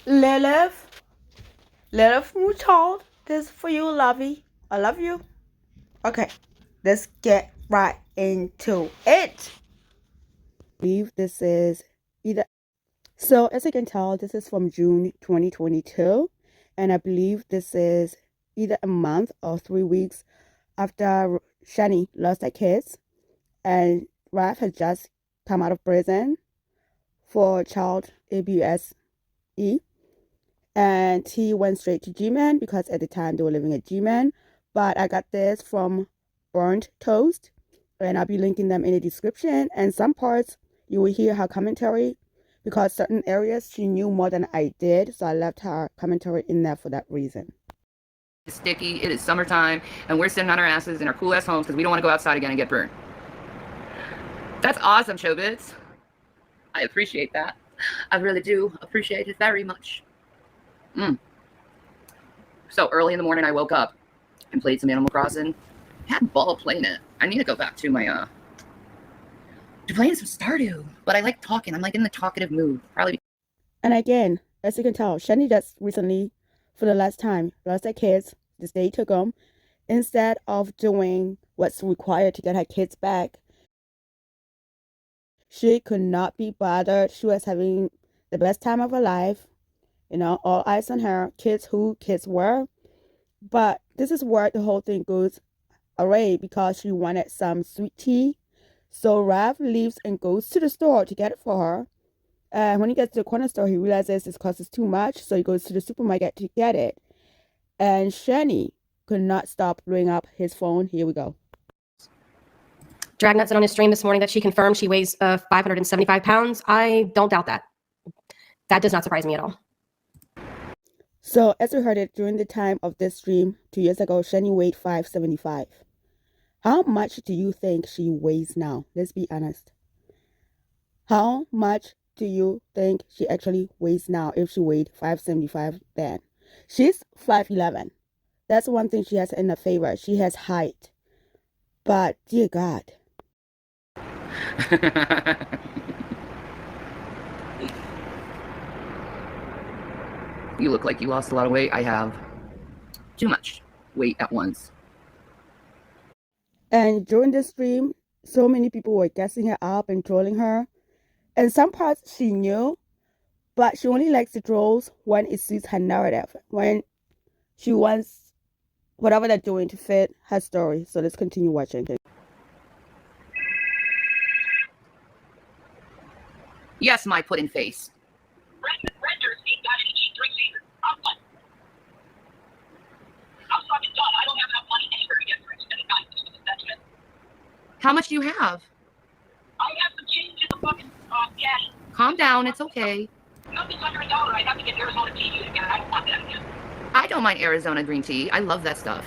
Lilith, Lilith Mouton, this is for you, lovey. I love you. Okay, let's get right into it. I believe this is either. So, as you can tell, this is from June 2022, and I believe this is either a month or 3 weeks after Shanny lost her kids, and Raph has just come out of prison for child abuse, and he went straight to G-Man because at the time they were living at G-Man. But I got this from Burnt Toast, and I'll be linking them in the description. And some parts you will hear her commentary because certain areas she knew more than I did, so I left her commentary in there for that reason. It's sticky, it is summertime, and we're sitting on our asses in our cool ass homes because we don't want to go outside again and get burned. That's awesome, Showbiz. I appreciate that. I really do appreciate it very much. So early in the morning I woke up and played some Animal Crossing. Had a ball playing it. I need to go back to my to playing some Stardew. But I like talking. I'm like in the talkative mood. Probably. And again, as you can tell, Shani just recently, for the last time, lost her kids. The state took them. Instead of doing what's required to get her kids back, she could not be bothered. She was having the best time of her life. You know, all eyes on her. Kids who kids were. But this is where the whole thing goes away because she wanted some sweet tea. So Rav leaves and goes to the store to get it for her. And when he gets to the corner store, he realizes it costs too much. So he goes to the supermarket to get it. And Shani could not stop blowing up his phone. Here we go. Dragnet said on his stream this morning that she confirmed she weighs 575 pounds. I don't doubt that. That does not surprise me at all. So as we heard it during the time of this stream 2 years ago, Shani weighed 575. How much do you think she weighs now? Let's be honest. How much do you think she actually weighs now if she weighed 575 then? She's 5'11". That's one thing she has in her favor. She has height. But dear God. You look like you lost a lot of weight. I have too much weight at once. And during this stream, so many people were gassing her up and trolling her. And some parts she knew, but she only likes the trolls when it suits her narrative, when she wants whatever they're doing to fit her story. So let's continue watching. Yes, my pudding face. How much do you have? I have some change in the fucking cash. Calm down, it's okay. Nothing's under $1. I have to get Arizona tea again. I don't want that again. I don't mind Arizona green tea. I love that stuff.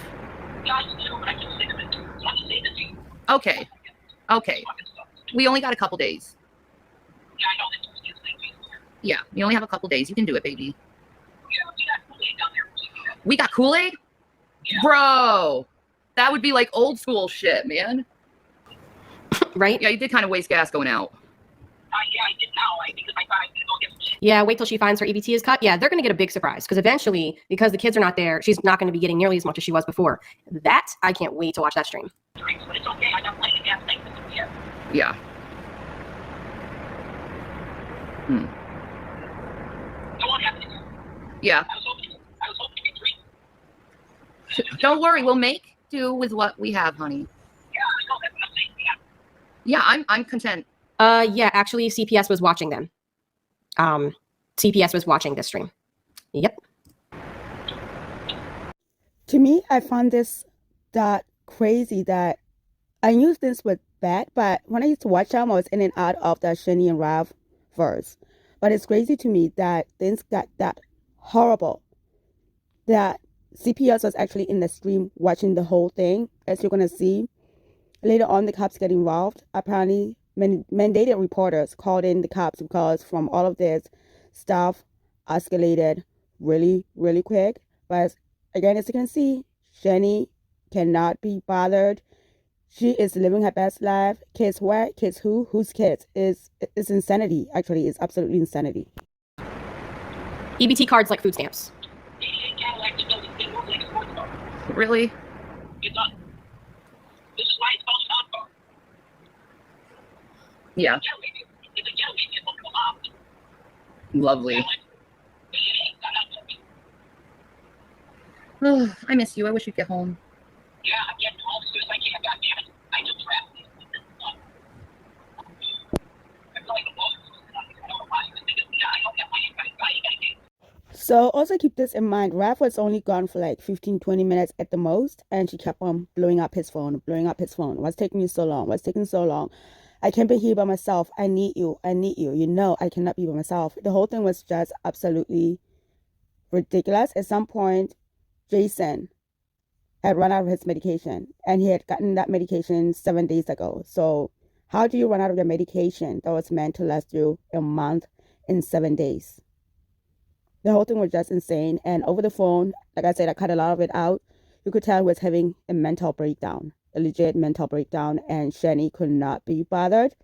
Guys do, but I get sick of it. So I'm just saying the tea. Okay. Okay. We only got a couple days. Yeah, I know this is just like Yeah, we only have a couple days. You can do it, baby. Yeah, we got Kool-Aid down there. We got Kool-Aid? Yeah. Bro, that would be like old school shit, man. Right? Yeah, you did kind of waste gas going out. Yeah, I did now. Because I thought I was going to go get some shit. Yeah, wait till she finds her EBT is cut. Yeah, they're going to get a big surprise because eventually, because the kids are not there, she's not going to be getting nearly as much as she was before. That, I can't wait to watch that stream. Drinks, but it's okay. I got plenty of gas. Thanks for the gas. Yeah. Go on, have it. Yeah. I was hoping to get drinks. Don't worry, we'll make do with what we have, honey. Yeah, I know that's what I'm saying. Yeah. Yeah, I'm content. Yeah, actually, CPS was watching them. CPS was watching this stream. Yep. To me, I found this that crazy that I knew things were bad, but when I used to watch them, I was in and out of the Shani and Rav verse. But it's crazy to me that things got that horrible that CPS was actually in the stream watching the whole thing. As you're going to see, later on, the cops get involved. Apparently, mandated reporters called in the cops because from all of this stuff escalated really, really quick. But again, as you can see, Shani cannot be bothered. She is living her best life. Kids where? Kids who? Whose kids? Is insanity. Actually, it's absolutely insanity. EBT cards like food stamps. 88 Cadillac that doesn't fit like a sports car. Really? It doesn't. This is why it's called stock car. Yeah. It's a getaway vehicle for mom. Lovely. Oh, I miss you. I wish you'd get home. Yeah, I'm getting home as soon as I can. God damn it. I just trapped. I feel like a boss. I don't know why. I don't have my anxiety. So also keep this in mind. Raph was only gone for like 15-20 minutes at the most, and she kept on blowing up his phone. What's taking you so long? What's taking so long? I can't be here by myself. I need you. You know I cannot be by myself. The whole thing was just absolutely ridiculous. At some point, Jason had run out of his medication, and he had gotten that medication 7 days ago. So how do you run out of your medication that was meant to last you a month in 7 days? The whole thing was just insane. And over the phone, like I said, I cut a lot of it out. You could tell he was having a mental breakdown, a legit mental breakdown, and Shanny could not be bothered.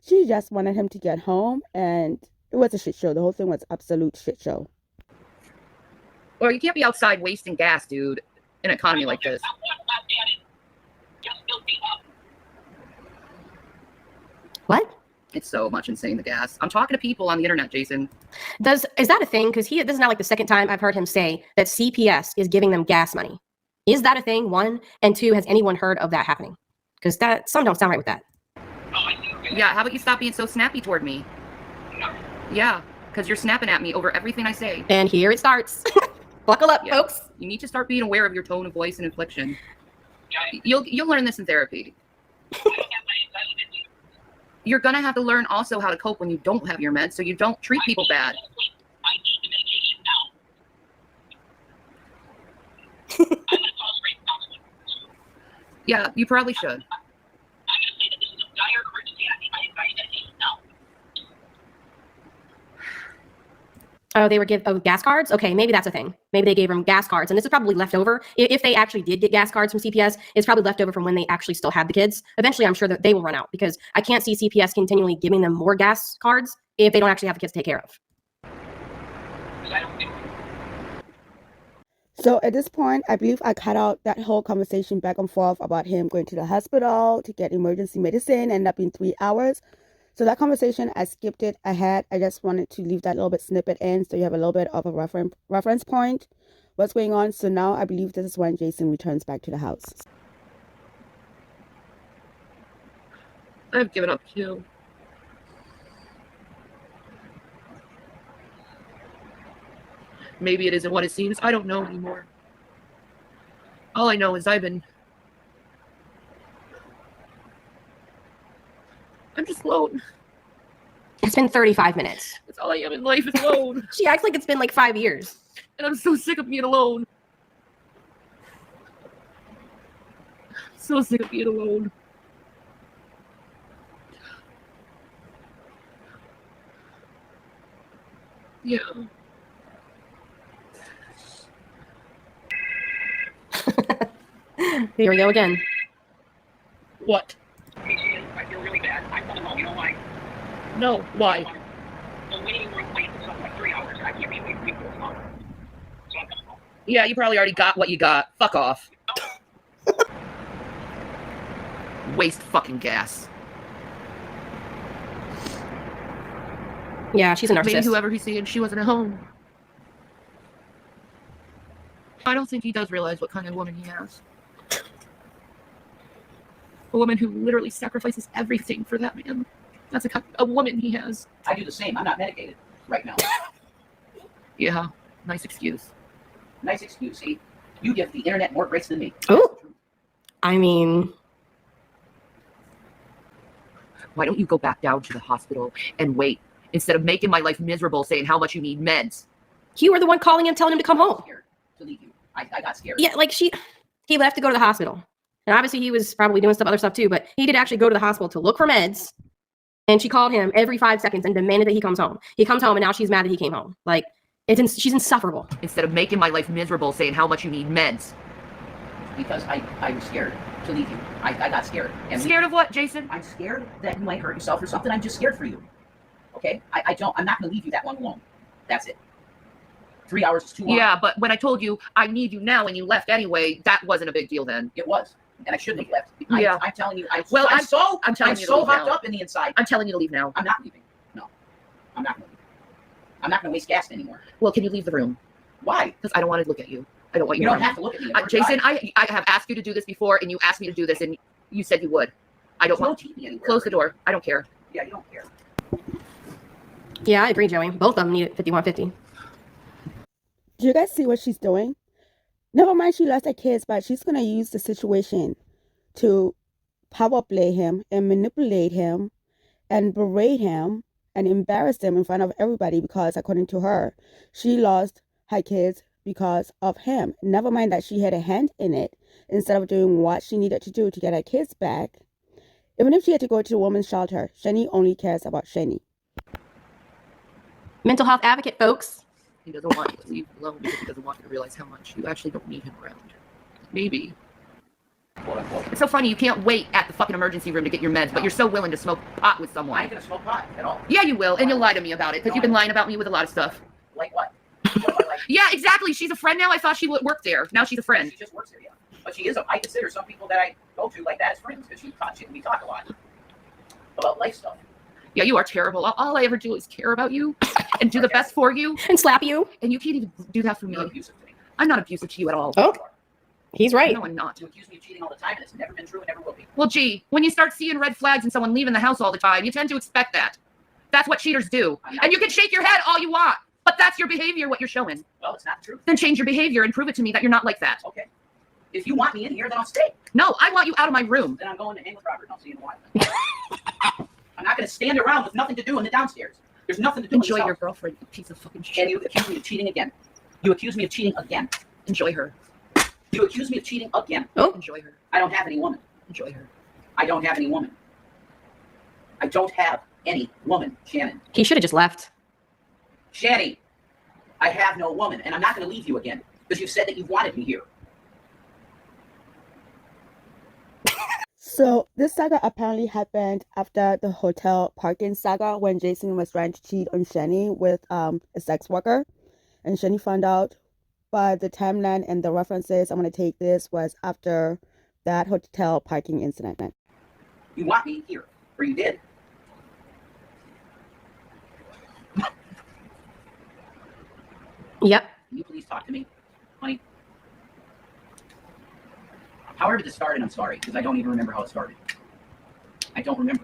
She just wanted him to get home, and it was a shit show. The whole thing was absolute shit show. Well, you can't be outside wasting gas, dude, in an economy like this. What? It's so much insane, the gas. I'm talking to people on the internet, Jason. Is that a thing? Because this is not like the second time I've heard him say that CPS is giving them gas money. Is that a thing? One, and two, has anyone heard of that happening? Because some don't sound right with that. Yeah, how about you stop being so snappy toward me? Yeah, because you're snapping at me over everything I say. And here it starts. Buckle up, folks. You need to start being aware of your tone of voice and inflection. You'll learn this in therapy. You're gonna have to learn also how to cope when you don't have your meds, so you don't treat people bad. I need the medication now. I'm gonna call straight counseling. Yeah, you probably should. I'm gonna say that this is a dire emergency. I need my anxiety medication now. Oh, they were gas cards? Okay, maybe that's a thing. Maybe they gave them gas cards. And this is probably left over. If they actually did get gas cards from CPS, it's probably left over from when they actually still had the kids. Eventually, I'm sure that they will run out because I can't see CPS continually giving them more gas cards if they don't actually have the kids to take care of. So at this point, I believe I cut out that whole conversation back and forth about him going to the hospital to get emergency medicine, ended up in 3 hours. So that conversation, I skipped it ahead. I just wanted to leave that little bit snippet in so you have a little bit of a reference point. What's going on? So now I believe this is when Jason returns back to the house. I've given up too. Maybe it isn't what it seems. I don't know anymore. All I know is I'm just alone. It's been 35 minutes. That's all I am in life is alone. She acts like it's been like 5 years. And I'm so sick of being alone. So sick of being alone. Yeah. Here we go again. What? I feel really bad. I'm coming home. You know why? No. Why? The waiting room wait for something like 3 hours. I can't be waiting for this long. So I'm coming home. Yeah, you probably already got what you got. Fuck off. Waste fucking gas. Yeah, she's a narcissist. Maybe whoever he's seeing, she wasn't at home. I don't think he does realize what kind of woman he has. A woman who literally sacrifices everything for that man. That's a woman he has. I do the same. I'm not medicated right now. Yeah, nice excuse. Nice excuse. See, you give the internet more breaks than me. Oh, I mean, Why don't you go back down to the hospital and wait instead of making my life miserable saying how much you need meds? you were the one calling him, telling him to come home. Scared to leave you. I got scared. Yeah, like he left to go to the hospital. And obviously he was probably doing other stuff too, but he did actually go to the hospital to look for meds. And she called him every 5 seconds and demanded that he comes home. He comes home and now she's mad that he came home. Like, she's insufferable. Instead of making my life miserable saying how much you need meds. Because I was scared to leave you. I got scared. And Scared of what, Jason? I'm scared that you might hurt yourself or something. I'm just scared for you. Okay? I'm not going to leave you that long alone. That's it. 3 hours is too long. Yeah, but when I told you I need you now and you left anyway, that wasn't a big deal then. It was. And I shouldn't have left. Yeah. I'm telling you. I'm telling you so to leave hopped now. up in the inside. I'm telling you to leave now. I'm not leaving. No. I'm not going to leave. I'm not going to waste gas anymore. Well, can you leave the room? Why? Because I don't want to look at you. I don't want you. You don't around. have to look at me. Jason, I have asked you to do this before, and you asked me to do this, and you said you would. I don't There's want. no TV anywhere. Close the door. I don't care. Yeah, you don't care. Yeah, I agree, Joey. Both of them needed 5150. Do you guys see what she's doing? Never mind she lost her kids, but she's going to use the situation to power play him and manipulate him and berate him and embarrass him in front of everybody because, according to her, she lost her kids because of him. Never mind that she had a hand in it instead of doing what she needed to do to get her kids back. Even if she had to go to the woman's shelter, Shanny only cares about Shanny. Mental health advocate, folks. He doesn't want you to leave alone because he doesn't want you to realize how much you actually don't need him around. Maybe. Quote unquote. It's so funny. You can't wait at the fucking emergency room to get your meds, but you're so willing to smoke pot with I someone. ain't going to smoke pot at all. Yeah, you will, and you'll lie to me about it because you've been lying about me with a lot of stuff. Like what? What am I like? Yeah, exactly. She's a friend now. I thought she would work there. Now she's a friend. She just works there, yeah. But she is I consider some people that I go to like that as friends because we talk a lot about life stuff. Yeah, you are terrible. All I ever do is care about you and do the best for you, And slap you. and you can't even do that for me. You're abusive to me. I'm not abusive to you at all. Oh, he's right. No, I'm not. You accuse me of cheating all the time, and it's never been true and never will be. Well, gee, when you start seeing red flags and someone leaving the house all the time, you tend to expect that. That's what cheaters do. And you can shake your head all you want, but that's your behavior, what you're showing. Well, it's not true. Then change your behavior and prove it to me that you're not like that. Okay. If you want me in here, then I'll stay. No, I want you out of my room. Then I'm going to hang with Robert, and I'll see you in a while. I'm not going to stand around with nothing to do in the downstairs. There's nothing to do. Enjoy in the your south. girlfriend, you piece of fucking shit. And you accuse me of cheating again. You accuse me of cheating again. Enjoy her. You accuse me of cheating again. Oh, Enjoy her. I don't have any woman. Enjoy her. I don't have any woman. I don't have any woman, Shannon. he should have just left. Shanny, I have no woman, and I'm not going to leave you again because you said that you wanted me here. So this saga apparently happened after the hotel parking saga when Jason was trying to cheat on Shanny with a sex worker. And Shanny found out, but the timeline and the references I'm going to take this was after that hotel parking incident. You want me here, or you did. Yep. Can you please talk to me, honey? However this started, I'm sorry, because I don't even remember how it started. I don't remember.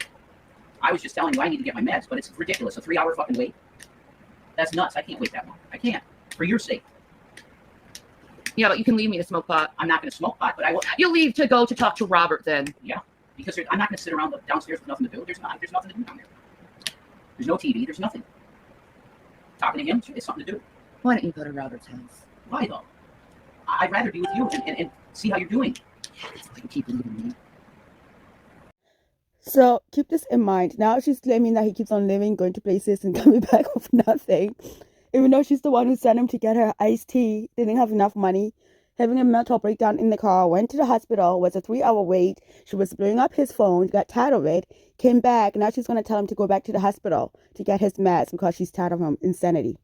I was just telling you I need to get my meds, but it's ridiculous. A 3-hour fucking wait. That's nuts. I can't wait that long. I can't. For your sake. Yeah, but you can leave me to smoke pot. I'm not going to smoke pot, but I will. You'll leave to go to talk to Robert then. Yeah, because I'm not going to sit around downstairs with nothing to do. There's nothing to do down there. There's no TV. There's nothing. Talking to him is something to do. Why don't you go to Robert's house? Why though? I'd rather be with you and see how you're doing. You keep leaving me. So keep this in mind. Now she's claiming that he keeps on living, going to places and coming back with nothing. Even though she's the one who sent him to get her iced tea, didn't have enough money, having a mental breakdown in the car, went to the hospital, was a 3-hour wait. She was blowing up his phone, got tired of it, came back. Now she's going to tell him to go back to the hospital to get his meds because she's tired of him. Insanity.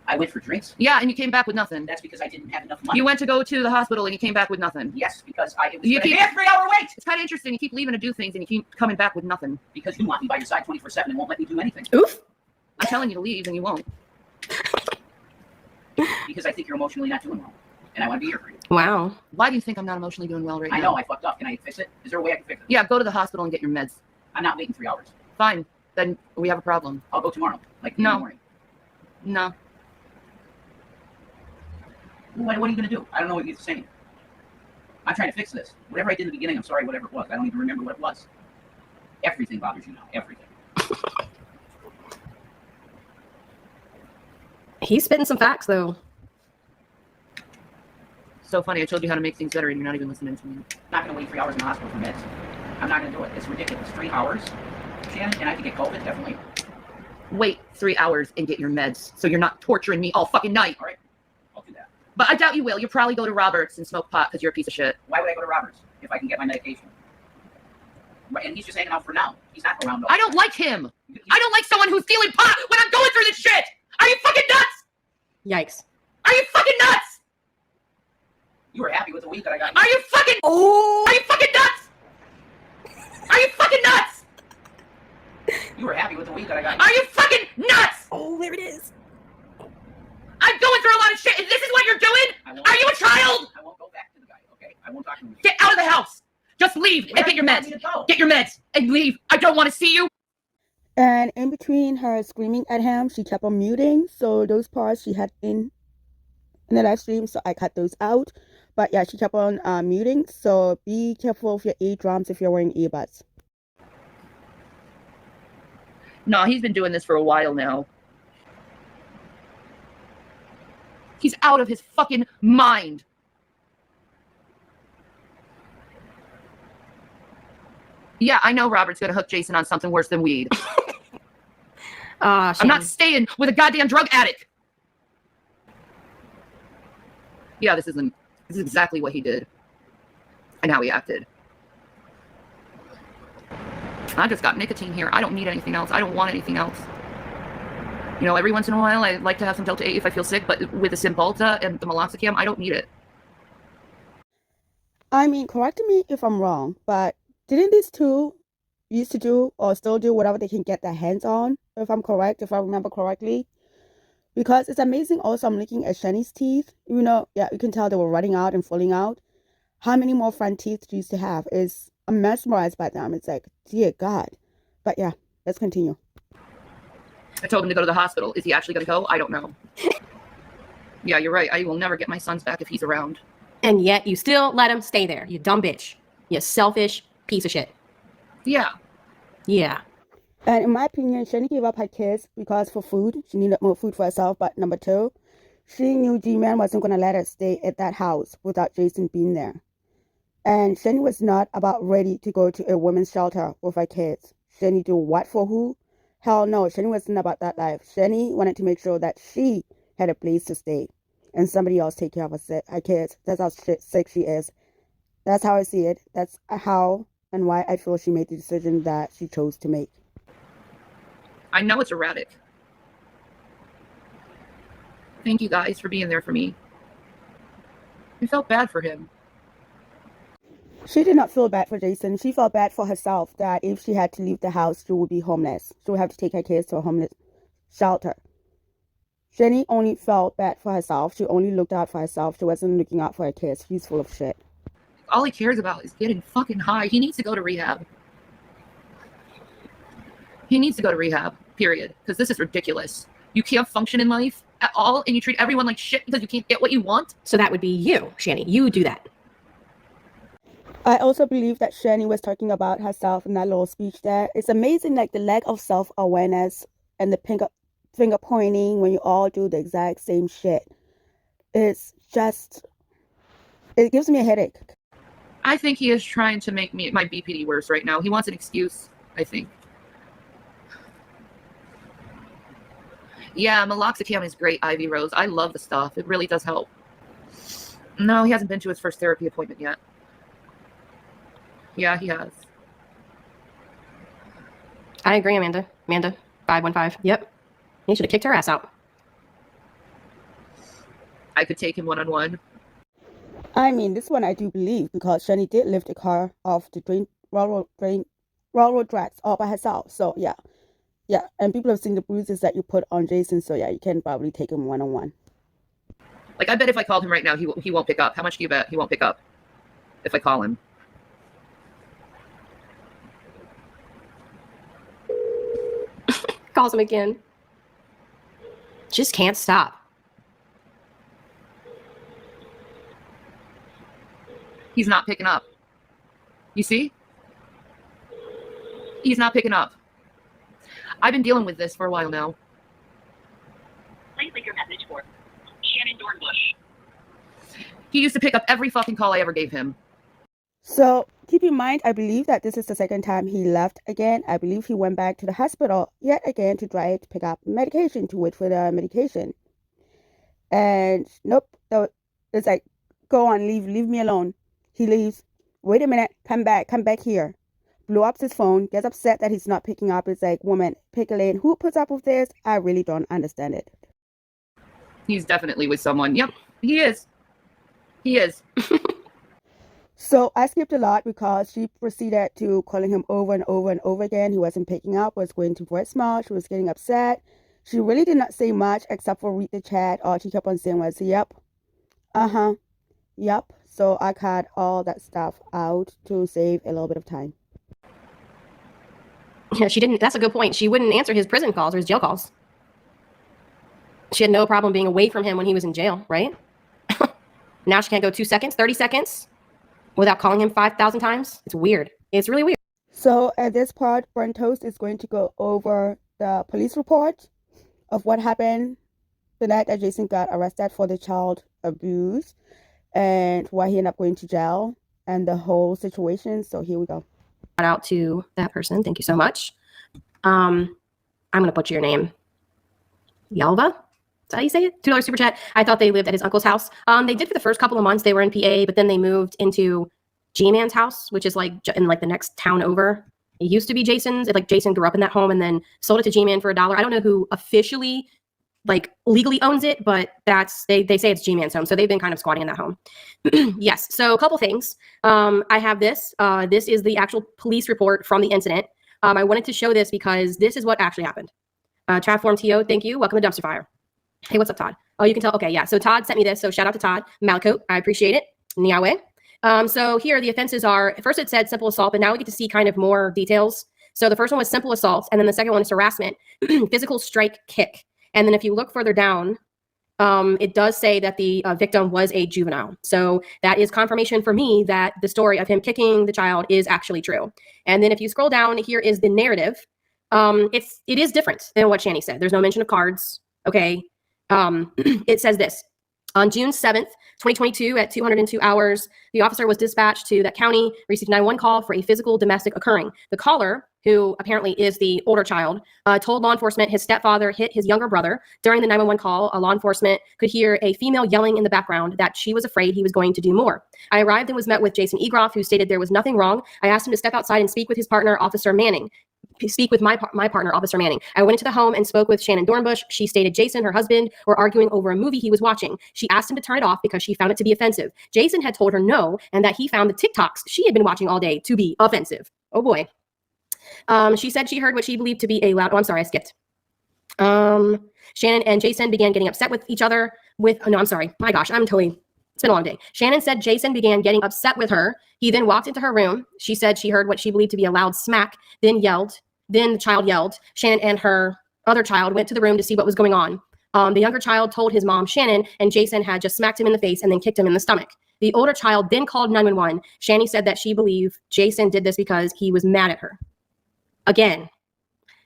I went for drinks. Yeah, and you came back with nothing. That's because I didn't have enough money. You went to go to the hospital and you came back with nothing. Yes, because it was You gonna keep- be a 3-hour wait. It's kind of interesting. You keep leaving to do things and you keep coming back with nothing. Because you want me by your side 24/7 and won't let me do anything. Oof. I'm telling you to leave and you won't. Because I think you're emotionally not doing well, and I want to be here for you. Wow. Why do you think I'm not emotionally doing well right now? I know I fucked up. Can I fix it? Is there a way I can fix it? Yeah, go to the hospital and get your meds. I'm not waiting 3 hours. Fine. Then we have a problem. I'll go tomorrow, like in No. the morning. No. What are you going to do? I don't know what you're saying. I'm trying to fix this. Whatever I did in the beginning, I'm sorry, whatever it was. I don't even remember what it was. Everything bothers you now. Everything. He's spitting some facts, though. So funny. I told you how to make things better and you're not even listening to me. I'm not going to wait 3 hours in the hospital for meds. I'm not going to do it. It's ridiculous. 3 hours, Shannon, and I could get COVID, definitely. Wait 3 hours and get your meds so you're not torturing me all fucking night. All right, I'll do that. But I doubt you will. You'll probably go to Robert's and smoke pot because you're a piece of shit. Why would I go to Robert's if I can get my medication? Right, and he's just hanging out for now. He's not around. I don't like him. I don't like someone who's stealing pot when I'm going through this shit. Are you fucking nuts? Yikes. I You were happy with the weed that I got. Are you fucking? Oh, Are you fucking nuts? Are you fucking nuts? You were happy with the weed that I got. Are you fucking nuts? oh, there it is. I'm going through a lot of shit, and this is what you're doing? Are you a child? I won't go back to the guy, okay? I won't talk to him. Get out of the house. Just leave and get your meds. Get your meds and leave. I don't want to see you. And in between her screaming at him, she kept on muting. So those parts she had in the live stream, so I cut those out. But yeah, she kept on muting. So be careful of your eardrums if you're wearing earbuds. No, he's been doing this for a while now. He's out of his fucking mind. Yeah, I know Robert's gonna hook Jason on something worse than weed. I'm not staying with a goddamn drug addict. Yeah, this is exactly what he did and how he acted. I just got nicotine here. I don't need anything else. I don't want anything else. You know, every once in a while, I like to have some Delta 8 if I feel sick, but with the Cymbalta and the meloxicam, I don't need it. I mean, correct me if I'm wrong, but didn't these two used to do or still do whatever they can get their hands on, if I'm correct, if I remember correctly? Because it's amazing also, I'm looking at Shanny's teeth. You know, yeah, you can tell they were running out and falling out. How many more front teeth she used to have? I'm mesmerized by them. It's like, dear God. But yeah, let's continue. I told him to go to the hospital. Is he actually going to go? I don't know. Yeah, you're right. I will never get my sons back if he's around. And yet you still let him stay there. You dumb bitch. You selfish piece of shit. Yeah. Yeah. And in my opinion, Shanny gave up her kids because for food. She needed more food for herself. But number two, she knew G-Man wasn't going to let her stay at that house without Jason being there. And Shanny was not about ready to go to a women's shelter with her kids. Shanny do what for who? Hell no, Shanny wasn't about that life. Shanny wanted to make sure that she had a place to stay and somebody else take care of her kids. That's how sick she is. That's how I see it. That's how and why I feel she made the decision that she chose to make. I know it's erratic. Thank you guys for being there for me. I felt bad for him. She did not feel bad for Jason. She felt bad for herself that if she had to leave the house, she would be homeless. She would have to take her kids to a homeless shelter. Jenny only felt bad for herself. She only looked out for herself. She wasn't looking out for her kids. She's full of shit. All he cares about is getting fucking high. He needs to go to rehab. He needs to go to rehab, period. Because this is ridiculous. You can't function in life at all, and you treat everyone like shit because you can't get what you want. So that would be you, Shanny. You do that. I also believe that Shanny was talking about herself in that little speech there. It's amazing, like the lack of self-awareness and the finger pointing when you all do the exact same shit. It's just, it gives me a headache. I think he is trying to make my BPD worse right now. He wants an excuse, I think. Yeah, meloxicam is great, Ivy Rose. I love the stuff. It really does help. No, he hasn't been to his first therapy appointment yet. Yeah, he has. I agree, Amanda. Amanda, 515. Yep. He should have kicked her ass out. I could take him one-on-one. I mean, this one I do believe because Shanny did lift the car off the railroad tracks all by herself. So yeah. Yeah, and people have seen the bruises that you put on Jason, so yeah, you can probably take him one-on-one. Like, I bet if I called him right now, he won't pick up. How much do you bet he won't pick up if I call him? Calls him again. Just can't stop. He's not picking up. You see? He's not picking up. I've been dealing with this for a while now. Please leave your message for Shannon Dornbush. He used to pick up every fucking call I ever gave him. So keep in mind, I believe that this is the second time he left again. I believe he went back to the hospital yet again to try to pick up medication, to wait for the medication. And nope, it's like, go on, leave me alone. He leaves. Wait a minute, come back here. Blew up his phone, gets upset that he's not picking up. It's like, woman, pick a lane. Who puts up with this? I really don't understand it. He's definitely with someone. Yep, he is. He is. So I skipped a lot because she proceeded to calling him over and over and over again. He wasn't picking up, was going to voicemail. She was getting upset. She really did not say much except for read the chat. All she kept on saying was, yep, uh-huh, yep. So I cut all that stuff out to save a little bit of time. Yeah, she didn't. That's a good point. She wouldn't answer his prison calls or his jail calls. She had no problem being away from him when he was in jail, right? Now she can't go 2 seconds, 30 seconds without calling him 5,000 times. It's weird. It's really weird. So at this part, Burnt Toast is going to go over the police report of what happened the night that Jason got arrested for the child abuse and why he ended up going to jail and the whole situation. So here we go. Shout out to that person. Thank you so much. I'm going to butcher your name. Yalva? Is that how you say it? $2 super chat. I thought they lived at his uncle's house. They did for the first couple of months. They were in PA, but then they moved into G-Man's house, which is like in like the next town over. It used to be Jason's. Like Jason grew up in that home and then sold it to G-Man for $1. I don't know who officially, like legally owns it, but that's they say it's G-Man's home. So they've been kind of squatting in that home. Yes. So a couple things. I have this. This is the actual police report from the incident. I wanted to show this because this is what actually happened. Chatform TO, thank you. Welcome to Dumpster Fire. Hey, what's up, Todd? Oh, you can tell. Okay, yeah. So Todd sent me this. So shout out to Todd. Malcoat, I appreciate it. Niawe. So here the offenses are, first it said simple assault, but now we get to see kind of more details. So the first one was simple assault, and then the second one is harassment, physical strike, kick. And then if you look further down, it does say that the victim was a juvenile. So that is confirmation for me that the story of him kicking the child is actually true. And then if you scroll down, here is the narrative. It is different than what Shanny said. There's no mention of cards. Okay. It says this. On June 7th, 2022, at 202 hours, the officer was dispatched to that county, received a 911 call for a physical domestic occurring. The caller, who apparently is the older child, told law enforcement his stepfather hit his younger brother. During the 911 call, law enforcement could hear a female yelling in the background that she was afraid he was going to do more. I arrived and was met with Jason Egroff, who stated there was nothing wrong. I asked him to step outside and speak with his partner, Officer Manning. Speak with my partner, Officer Manning. I went into the home and spoke with Shannon Dornbush. She stated Jason, her husband, were arguing over a movie he was watching. She asked him to turn it off because she found it to be offensive. Jason had told her no, and that he found the TikToks she had been watching all day to be offensive. Oh boy. She said she heard what she believed to be a loud, oh, I'm sorry, I skipped. Shannon and Jason began getting upset with each other no, I'm sorry. My gosh, it's been a long day. Shannon said Jason began getting upset with her. He then walked into her room. She said she heard what she believed to be a loud smack, then yelled. Then the child yelled. Shannon and her other child went to the room to see what was going on. The younger child told his mom, Shannon, and Jason had just smacked him in the face and then kicked him in the stomach. The older child then called 911. Shanny said that she believed Jason did this because he was mad at her. Again,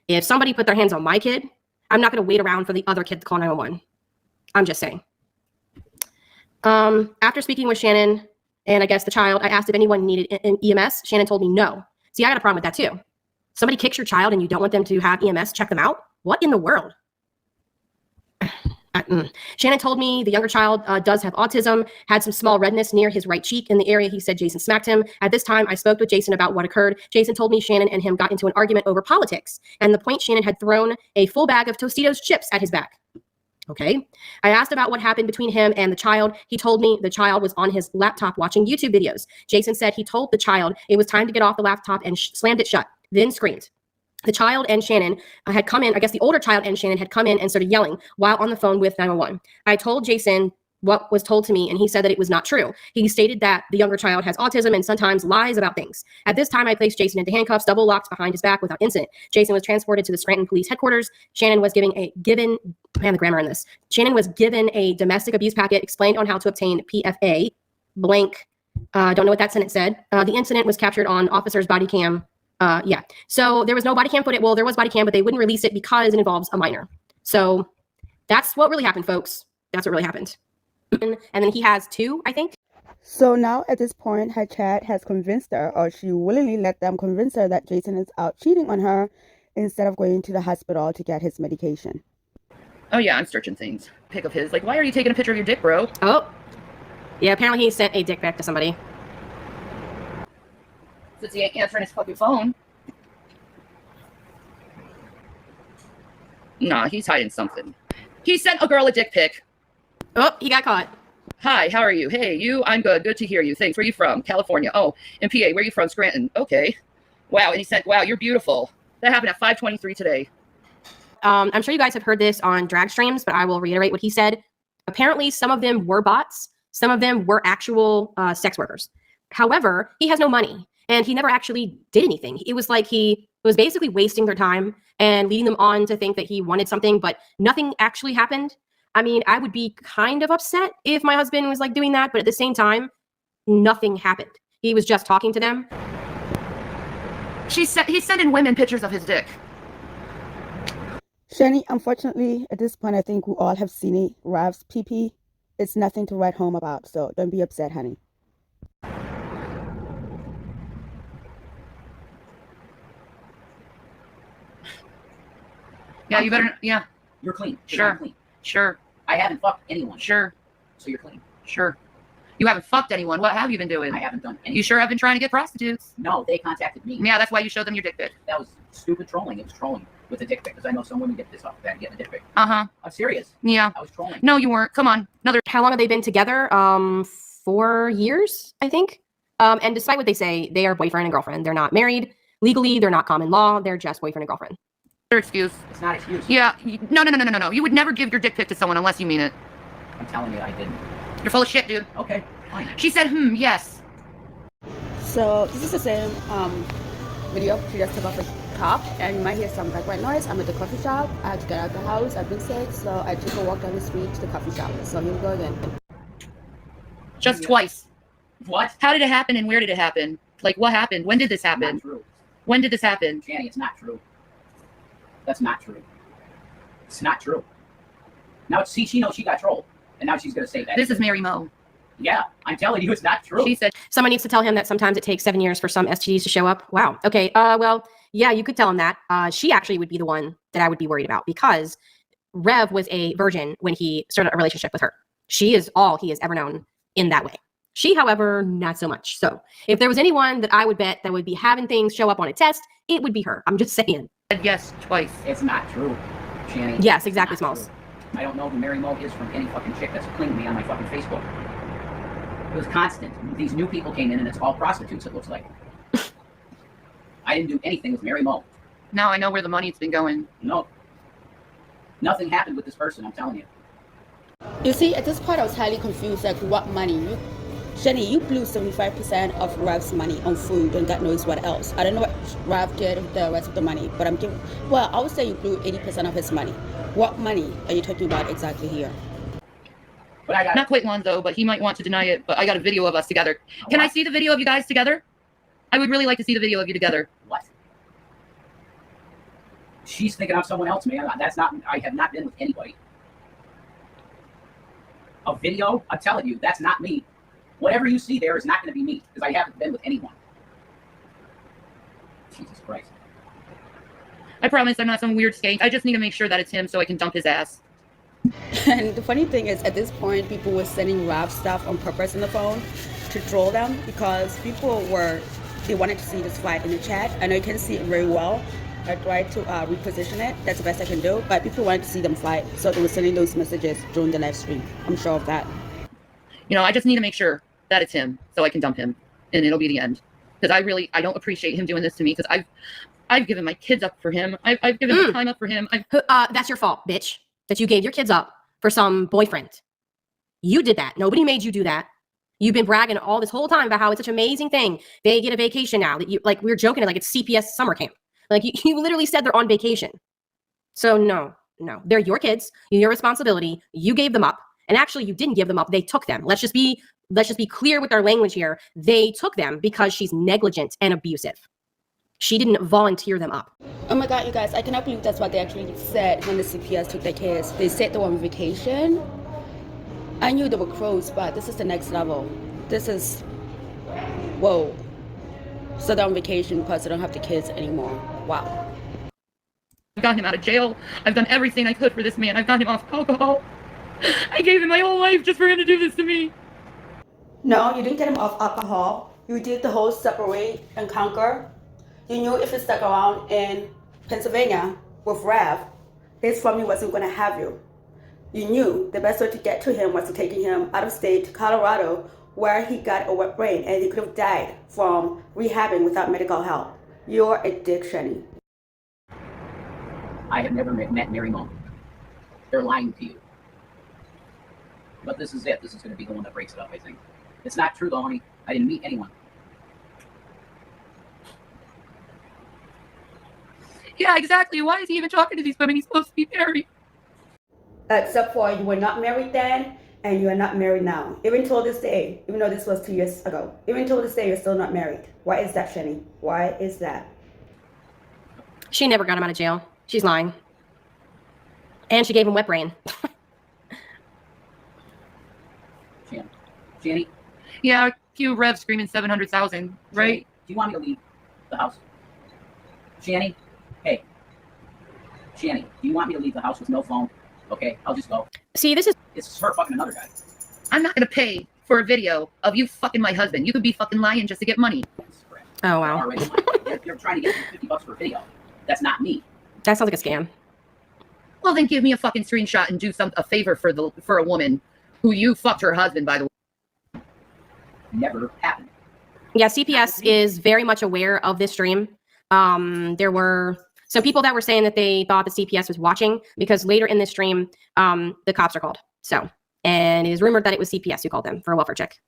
if somebody put their hands on my kid, I'm not going to wait around for the other kid to call 911. I'm just saying. After speaking with Shannon and I guess the child, I asked if anyone needed an EMS. Shannon told me no. See, I got a problem with that too. Somebody kicks your child and you don't want them to have EMS check them out? What in the world? Shannon told me the younger child does have autism, had some small redness near his right cheek in the area he said Jason smacked him. At this time, I spoke with Jason about what occurred. Jason told me Shannon and him got into an argument over politics, and the point Shannon had thrown a full bag of Tostitos chips at his back. Okay. I asked about what happened between him and the child. He told me the child was on his laptop watching YouTube videos. Jason said he told the child it was time to get off the laptop and slammed it shut, then screamed. The child and Shannon had come in, I guess the older child and Shannon had come in and started yelling while on the phone with 911. I told Jason what was told to me, and he said that it was not true. He stated that the younger child has autism and sometimes lies about things. At this time, I placed Jason into handcuffs, double locked behind his back without incident. Jason was transported to the Scranton Police Headquarters. Shannon was given the grammar in this. Shannon was given a domestic abuse packet, explained on how to obtain PFA, blank, don't know what that sentence said. The incident was captured on officer's body cam. Yeah. So there was no body cam footage. Well, there was body cam, but they wouldn't release it because it involves a minor. So that's what really happened, folks. That's what really happened. And then he has 2, I think. So now at this point, her chat has convinced her, or she willingly let them convince her that Jason is out cheating on her instead of going to the hospital to get his medication. Oh yeah, I'm searching things. Pic of his. Like, why are you taking a picture of your dick, bro? Oh. Yeah, apparently he sent a dick back to somebody. Since he ain't answering his fucking phone. Nah, he's hiding something. He sent a girl a dick pic. Oh, he got caught. Hi, how are you? Hey, you, I'm good. Good to hear you. Thanks. Where are you from? California. Oh, in PA. Where are you from? Scranton. Okay. Wow. And he said, wow, you're beautiful. That happened at 5:23 today. I'm sure you guys have heard this on drag streams, but I will reiterate what he said. Apparently, some of them were bots. Some of them were actual sex workers. However, he has no money, and he never actually did anything. It was like he was basically wasting their time and leading them on to think that he wanted something, but nothing actually happened. I mean, I would be kind of upset if my husband was like doing that, but at the same time, nothing happened. He was just talking to them. He's sending women pictures of his dick. Shanny, unfortunately, at this point, I think we all have seen it. Rav's PP. It's nothing to write home about, so don't be upset, honey. Yeah, you better. Yeah, You're clean. 'Cause Sure. I'm clean. sure, I haven't fucked anyone. sure, So you're clean. sure. You haven't fucked anyone. What have you been doing? I haven't done anything. You sure have been trying to get prostitutes. No, they contacted me. Yeah, that's why you showed them your dick pic. That was stupid trolling. It was trolling with a dick pic because I know some women get this off that getting a dick pic. Uh-huh. I'm serious. Yeah. I was trolling. No, you weren't. Come on. Another. How long have they been together? 4 years, I think. And despite what they say, they are boyfriend and girlfriend. They're not married. Legally, they're not common law. They're just boyfriend and girlfriend. Excuse. It's not an excuse. Yeah. No. You would never give your dick pic to someone unless you mean it. I'm telling you, I didn't. You're full of shit, dude. Okay, fine. She said, yes. So this is the same video. She just took off the top, and you might hear some background noise. I'm at the coffee shop. I had to get out of the house. I've been sick, so I took a walk down the street to the coffee shop. So here we go again. Just Yeah. twice. What? How did it happen and where did it happen? Like, what happened? When did this Not happen? true. When did this happen? Shanny, it's not true. That's not true. It's not true. Now, see, she knows she got trolled, and now she's gonna say that. This is Mary Mo. Yeah, I'm telling you, it's not true. She said, Someone needs to tell him that sometimes it takes 7 years for some STDs to show up. Wow. Okay. Well, yeah, you could tell him that. She actually would be the one that I would be worried about because Rev was a virgin when he started a relationship with her. She is all he has ever known in that way. She, however, not so much. So if there was anyone that I would bet that would be having things show up on a test, it would be her. I'm just saying. yes, twice. It's not true, Shanny. Yes, It's exactly, not Smalls. true. I don't know who Mary Mo is from any fucking chick that's clinging me on my fucking Facebook. It was constant. These new people came in, and it's all prostitutes, it looks like. I didn't do anything with Mary Mo. Now I know where the money's been going. No. Nothing happened with this person, I'm telling you. You see, at this point, I was highly confused. Like, what money? Shanny, you blew 75% of Rav's money on food and God knows what else. I don't know what Rav did with the rest of the money, but I'm giving. Well, I would say you blew 80% of his money. What money are you talking about exactly here? But I got Not quite Lonzo, but he might want to deny it. But I got a video of us together. Can I see the video of you guys together? I would really like to see the video of you together. What? She's thinking I'm someone else, man. That's not. I have not been with anybody. A video? I'm telling you, that's not me. Whatever you see there is not going to be me because I haven't been with anyone. Jesus Christ. I promise I'm not some weird skank. I just need to make sure that it's him so I can dump his ass. And the funny thing is, at this point, people were sending Rav stuff on purpose in the phone to troll them because they wanted to see this fight in the chat. I know you can see it very well. I tried to reposition it. That's the best I can do. But people wanted to see them fight, so they were sending those messages during the live stream. I'm sure of that. You know, I just need to make sure that it's him so I can dump him and it'll be the end. Because I don't appreciate him doing this to me because I've given my kids up for him. I've given my time up for him. That's your fault, bitch. That you gave your kids up for some boyfriend. You did that. Nobody made you do that. You've been bragging all this whole time about how it's such an amazing thing. They get a vacation now. That you like we were joking like it's CPS summer camp. Like you literally said they're on vacation. So no, they're your kids. Your responsibility. You gave them up, and actually you didn't give them up. They took them. Let's just be clear with our language here. They took them because she's negligent and abusive. She didn't volunteer them up. Oh my God, you guys, I cannot believe that's what they actually said when the CPS took their kids. They said they were on vacation. I knew they were close, but this is the next level. This is, whoa. So they're on vacation because they don't have the kids anymore. Wow. I've got him out of jail. I've done everything I could for this man. I've got him off alcohol. I gave him my whole life just for him to do this to me. No, you didn't get him off alcohol. You did the whole separate and conquer. You knew if he stuck around in Pennsylvania with Rav, his family wasn't going to have you. You knew the best way to get to him was to taking him out of state to Colorado, where he got a wet brain and he could have died from rehabbing without medical help. You're a dick, Shanny. I have never met Mary Mom. They're lying to you. But this is it. This is going to be the one that breaks it up, I think. It's not true, though, honey. I didn't meet anyone. Yeah, exactly. Why is he even talking to these women? He's supposed to be married. Except for you were not married then, and you are not married now. Even till this day, even though this was 2 years ago, even till this day, you're still not married. Why is that, Shanny? Why is that? She never got him out of jail. She's lying. And she gave him wet brain. Shanny? Yeah, cue Rev screaming 700,000, right? Do you want me to leave the house? Shanny? Hey. Shanny, do you want me to leave the house with no phone? Okay, I'll just go. See, this is... It's her fucking another guy. I'm not going to pay for a video of you fucking my husband. You could be fucking lying just to get money. Oh, wow. Already, you're trying to get $50 for a video. That's not me. That sounds like a scam. Well, then give me a fucking screenshot and do a favor for a woman who you fucked her husband, by the way. Never happened. Yeah, CPS is very much aware of this stream. There were some people that were saying that they thought the CPS was watching because later in this stream, the cops are called. So, and it is rumored that it was CPS who called them for a welfare check.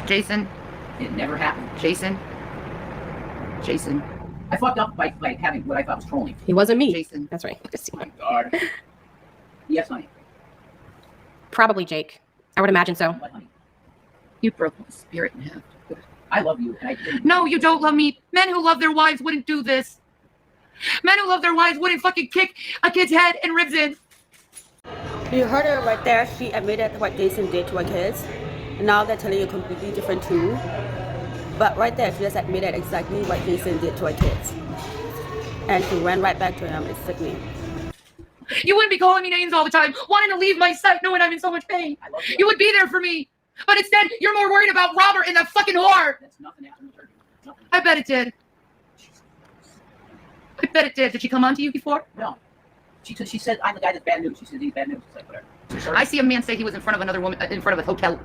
Jason. It never happened. Jason. I fucked up by having what I thought was trolling. It wasn't me. Jason. That's right. Oh my God. Yes, honey. Probably Jake. I would imagine so. What, honey? You broke my spirit in half. I love you, and I didn't. No, you don't love me. Men who love their wives wouldn't do this. Men who love their wives wouldn't fucking kick a kid's head and ribs in. You heard her right there. She admitted what Jason did to her kids. Now they're telling you completely different too. But right there, she just admitted exactly what Jason did to her kids. And she went right back to him. It's sickening. You wouldn't be calling me names all the time, wanting to leave my sight knowing I'm in so much pain. You would be there for me. But instead, you're more worried about Robert and that fucking whore. That's nothing happened with her. Nothing. I bet it did. I bet it did. Did she come on to you before? No. She said, I'm the guy that's bad news. She said, he's bad news. It's like, whatever. I see a man say he was in front of another woman, in front of a hotel.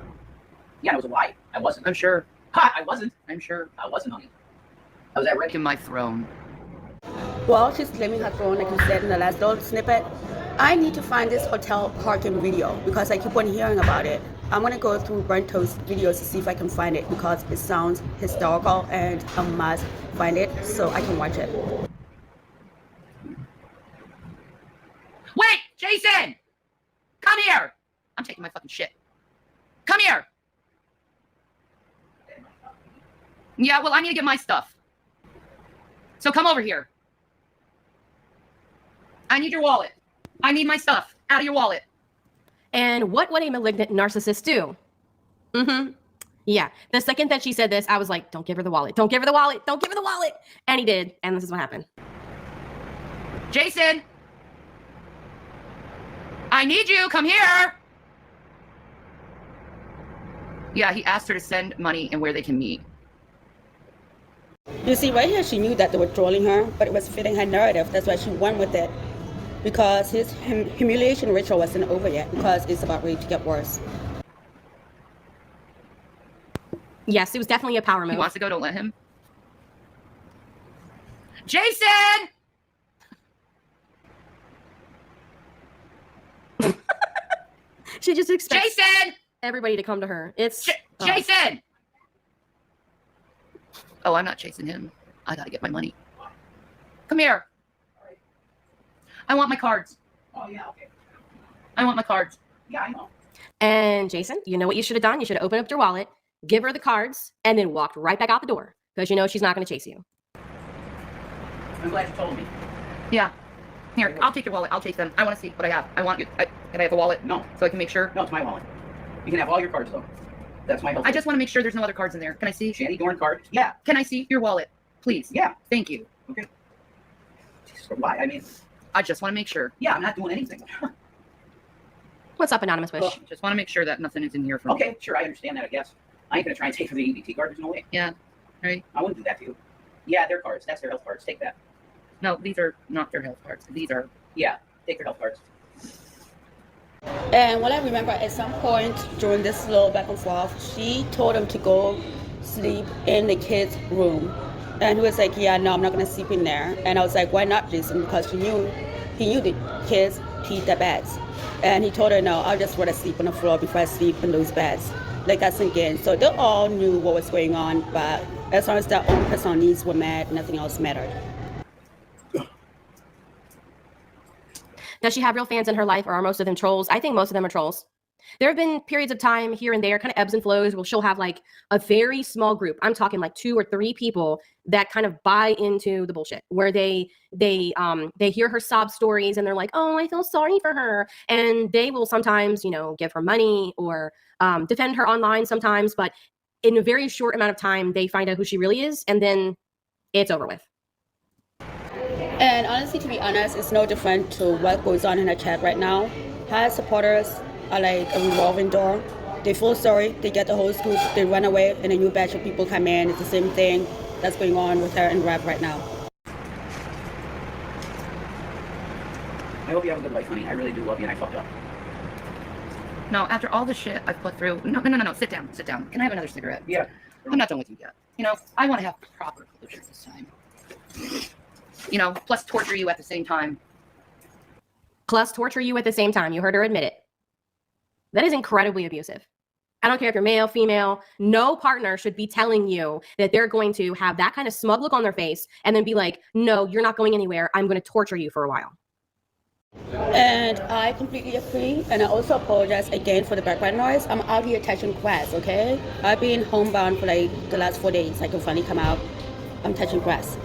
Yeah, it was a lie. I wasn't. I'm sure. Ha! I wasn't. I'm sure. I wasn't, honey. I was at Red. In my throne. Well, she's claiming her throne, like you said in the last little snippet. I need to find this hotel parking video because I keep on hearing about it. I'm gonna go through Brento's videos to see if I can find it because it sounds historical and I must find it so I can watch it. Wait, Jason! Come here! I'm taking my fucking shit. Come here! Yeah, well, I need to get my stuff. So come over here. I need your wallet. I need my stuff out of your wallet. And what would a malignant narcissist do? Yeah. The second that she said this, I was like, don't give her the wallet. Don't give her the wallet. Don't give her the wallet. And he did. And this is what happened. Jason! I need you. Come here. Yeah, he asked her to send money and where they can meet. You see, right here, she knew that they were trolling her, but it was fitting her narrative. That's why she went with it. Because his humiliation ritual wasn't over yet, because it's about ready to get worse. Yes, it was definitely a power move. He wants to go, don't let him. Jason! She just expects Jason! everybody to come to her. It's Jason! Oh, I'm not chasing him. I gotta get my money. Come here. I want my cards. Oh, yeah, okay. I want my cards. Yeah, I know. And Jason, you know what you should have done? You should have opened up your wallet, give her the cards, and then walked right back out the door because you know she's not going to chase you. I'm glad you told me. Yeah. Here, I'll take your wallet. I'll chase them. I want to see what I have. I want you. Can I have a wallet? No. So I can make sure? No, it's my wallet. You can have all your cards, though. That's my health. I just want to make sure there's no other cards in there. Can I see? Shanny Dorn card? Yeah. Can I see your wallet? Please. Yeah. Thank you. Okay. Jesus, why? I mean, I just want to make sure. yeah, I'm not doing anything. What's up, Anonymous Wish? Well, Just want to make sure that nothing is in here for me. okay, sure, I understand that, I guess. I ain't gonna try and take for the EBT card. There's no way. Yeah. Right. I wouldn't do that to you. Yeah, their cards. That's their health cards. Take that. No, these are not their health cards. These are. Yeah, take their health cards. And what I remember at some point during this little back and forth, she told him to go sleep in the kids' room. And he was like, yeah, no, I'm not going to sleep in there. And I was like, why not, Jason? Because he knew the kids peed their beds. And he told her, no, I'll just rather sleep on the floor before I sleep in those beds. Like that sink in. So they all knew what was going on, but as long as their own personal needs were met, nothing else mattered. Does she have real fans in her life, or are most of them trolls? I think most of them are trolls. There have been periods of time here and there, kind of ebbs and flows, where she'll have like a very small group. I'm talking like 2 or 3 people that kind of buy into the bullshit, where they hear her sob stories and they're like, oh, I feel sorry for her. And they will sometimes, you know, give her money or defend her online sometimes. But in a very short amount of time, they find out who she really is, and then it's over with. And honestly, to be honest, it's no different to what goes on in her chat right now. Her supporters are like a revolving door. They feel sorry, they get the whole scoop, they run away, and a new batch of people come in. It's the same thing that's going on with her and Rev right now. I hope you have a good life, honey. I really do love you, and I fucked up. No, after all the shit I've put through. No. Sit down. Can I have another cigarette? Yeah. I'm not done with you yet. You know, I want to have proper closure this time. You know, plus torture you at the same time. Plus torture you at the same time. You heard her admit it. That is incredibly abusive. I don't care if you're male, female, no partner should be telling you that they're going to have that kind of smug look on their face and then be like, no, you're not going anywhere. I'm going to torture you for a while. And I completely agree, and I also apologize again for the background noise. I'm out here touching grass, okay? I've been homebound for like the last 4 days. I can finally come out. I'm touching grass.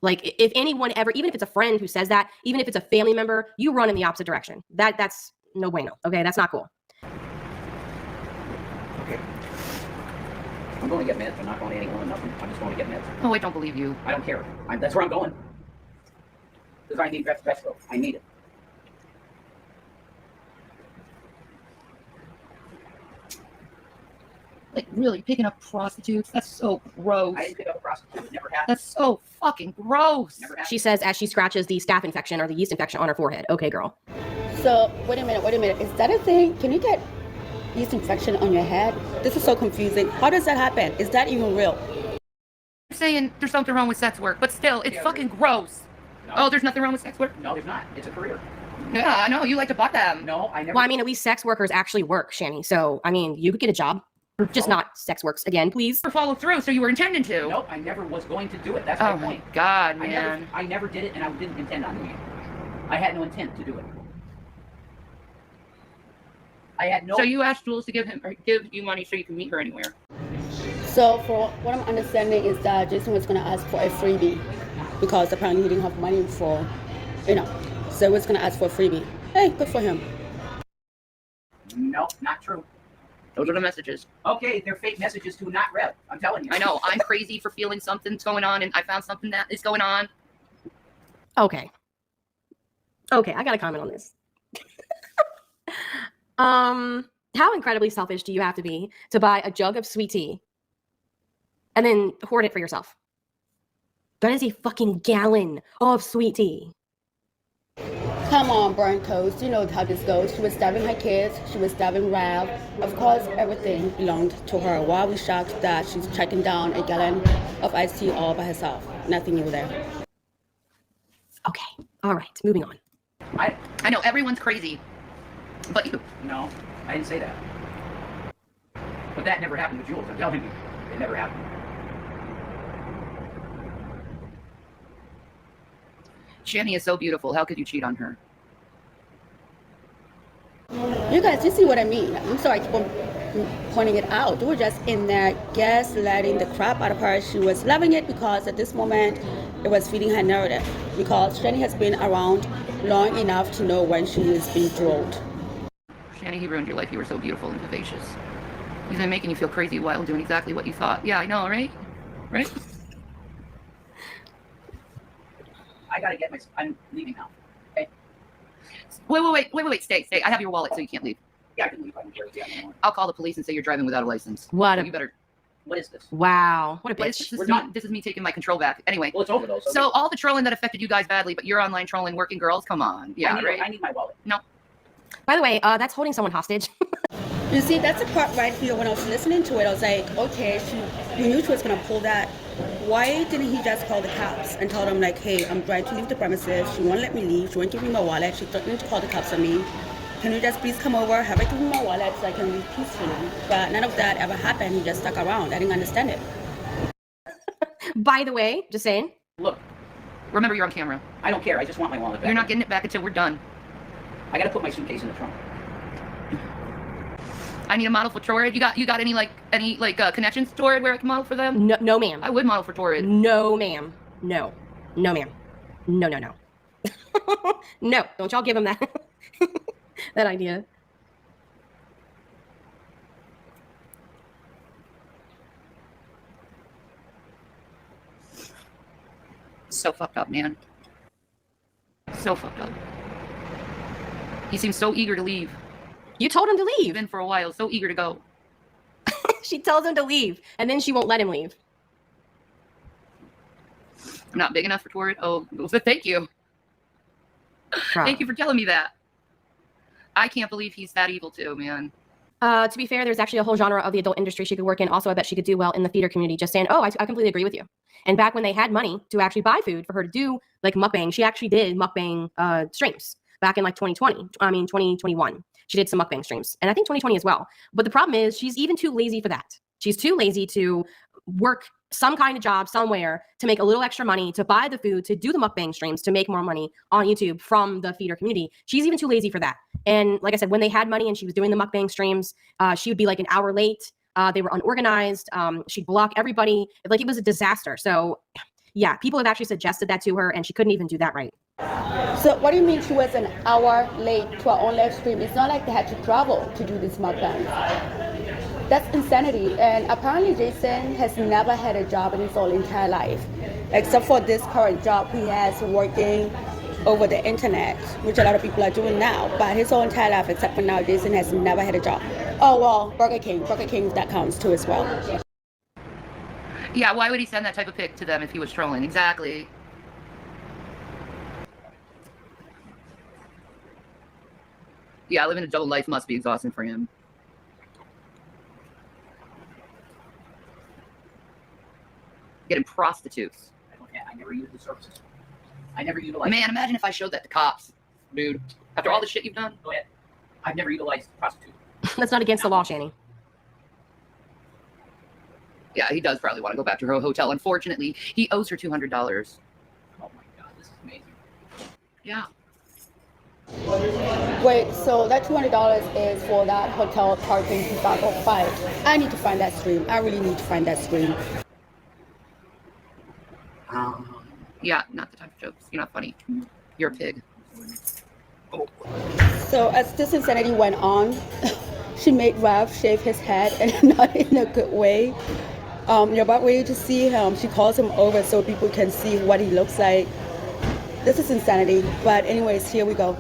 Like, if anyone ever, even if it's a friend who says that, even if it's a family member, you run in the opposite direction. That's no bueno. Okay, that's not cool. Okay. I'm going to get meds. I'm not going to anyone or nothing. I'm just going to get meds. Oh, I don't believe you. I don't care. That's where I'm going. Because I need Vesco. I need it. Like, really, picking up prostitutes? That's so gross. I didn't pick up a prostitute. It never happened. That's so fucking gross. Never happened. She says as she scratches the staph infection or the yeast infection on her forehead. Okay, girl. So, wait a minute. Is that a thing? Can you get yeast infection on your head? This is so confusing. How does that happen? Is that even real? I'm saying there's something wrong with sex work, but still, it's fucking gross. No. Oh, there's nothing wrong with sex work? No, there's not. It's a career. Yeah, I know. You like to butt them. No, I never. Well, I mean, at least sex workers actually work, Shanny. So, I mean, you could get a job. Just not sex works again, please. Or follow through, so you were intending to. Nope, I never was going to do it. That's Oh my point. my god, man. I never did it, and I didn't intend on doing it. I had no intent to do it. I had no. So you asked Jules to give you money so you can meet her anywhere. So, for what I'm understanding is that Jason was going to ask for a freebie because apparently he didn't have money for, so he was going to ask for a freebie. Hey, good for him. No, not true. Those are the messages. Okay, they're fake messages to not Rev. I'm telling you. I know. I'm crazy for feeling something's going on, and I found something that is going on. Okay, I got to comment on this. How incredibly selfish do you have to be to buy a jug of sweet tea and then hoard it for yourself? That is a fucking gallon of sweet tea. Come on, burn toast. You know how this goes. She was stabbing her kids. She was stabbing Rav. Of course, everything belonged to her. Why are we shocked that she's checking down a gallon of iced tea all by herself? Nothing new there. Okay, all right, moving on. I know everyone's crazy, but you. No, I didn't say that. But that never happened with Jules. I'm telling you, it never happened. Shanny is so beautiful. How could you cheat on her? You guys, you see what I mean? I'm sorry I keep on pointing it out. They were just in there gaslighting the crap out of her. She was loving it because at this moment it was feeding her narrative. Because Shanny has been around long enough to know when she is being trolled. Shanny, he ruined your life. You were so beautiful and vivacious. He's been making you feel crazy while doing exactly what you thought. Yeah, I know, right? Right? I gotta get I'm leaving now. Okay? Wait. Stay. I have your wallet, so you can't leave. Yeah, I can leave. I don't care. Yeah, no more. I'll call the police and say you're driving without a license. What So a you better What is this? Wow, what a But bitch. this is me taking my control back. Anyway, Well, it's over though. so all the trolling that affected you guys badly, but you're online trolling working girls, come on. Yeah, I need my wallet. By the way, that's holding someone hostage. You see, that's the part right here when I was listening to it. I was like, okay, he knew she was going to pull that. Why didn't he just call the cops and tell them, like, hey, I'm trying to leave the premises. She won't let me leave. She won't give me my wallet. She threatened to call the cops on me. Can you just please come over, have I give me my wallet so I can leave peacefully? But none of that ever happened. He just stuck around. I didn't understand it. By the way, just saying. Look, remember you're on camera. I don't care. I just want my wallet back. You're not getting it back until we're done. I gotta put my suitcase in the trunk. I need a model for Torrid. You got any connections to Torrid where I can model for them? No, no ma'am. I would model for Torrid. No, ma'am. No. No, ma'am. No, no, no. No, don't y'all give him that that idea. So fucked up, man. So fucked up. He seems so eager to leave. You told him to He's leave. been for a while, so eager to go. She tells him to leave, and then she won't let him leave. I'm not big enough for Torrid. Oh, thank you. Thank you for telling me that. I can't believe he's that evil too, man. To be fair, there's actually a whole genre of the adult industry she could work in. Also, I bet she could do well in the theater community. Just saying, oh, I completely agree with you. And back when they had money to actually buy food for her to do like mukbang, she actually did mukbang streams back in like 2021. She did some mukbang streams, and I think 2020 as well. But the problem is she's even too lazy for that. She's too lazy to work some kind of job somewhere to make a little extra money, to buy the food, to do the mukbang streams, to make more money on YouTube from the feeder community. She's even too lazy for that. And like I said, when they had money and she was doing the mukbang streams, she would be like an hour late. They were unorganized. She'd block everybody. Like it was a disaster. So yeah, people have actually suggested that to her and she couldn't even do that right. So what do you mean she was an hour late to our own live stream? It's not like they had to travel to do this mukbang. That's insanity. And apparently Jason has never had a job in his whole entire life, except for this current job he has working over the internet, which a lot of people are doing now. But his whole entire life, except for now, Jason has never had a job. Oh, well, Burger King, that counts too as well. Yeah, why would he send that type of pic to them if he was trolling? Exactly. Yeah, living a double life must be exhausting for him. Getting prostitutes. I never used the services. I never utilized. Man, imagine if I showed that to cops, dude. After all the shit you've done. Go ahead. I've never utilized prostitute. That's not against the law, Shanny. Yeah, he does probably want to go back to her hotel. Unfortunately, he owes her $200. Oh my God, this is amazing. Yeah. Wait, so that $200 is for that hotel parking 505. I need to find that stream. I really need to find that stream. Yeah, not the type of jokes. You're not funny. You're a pig. Oh. So as this insanity went on, she made Rav shave his head, and not in a good way. You're about ready to see him. She calls him over so people can see what he looks like. This is insanity. But anyways, here we go.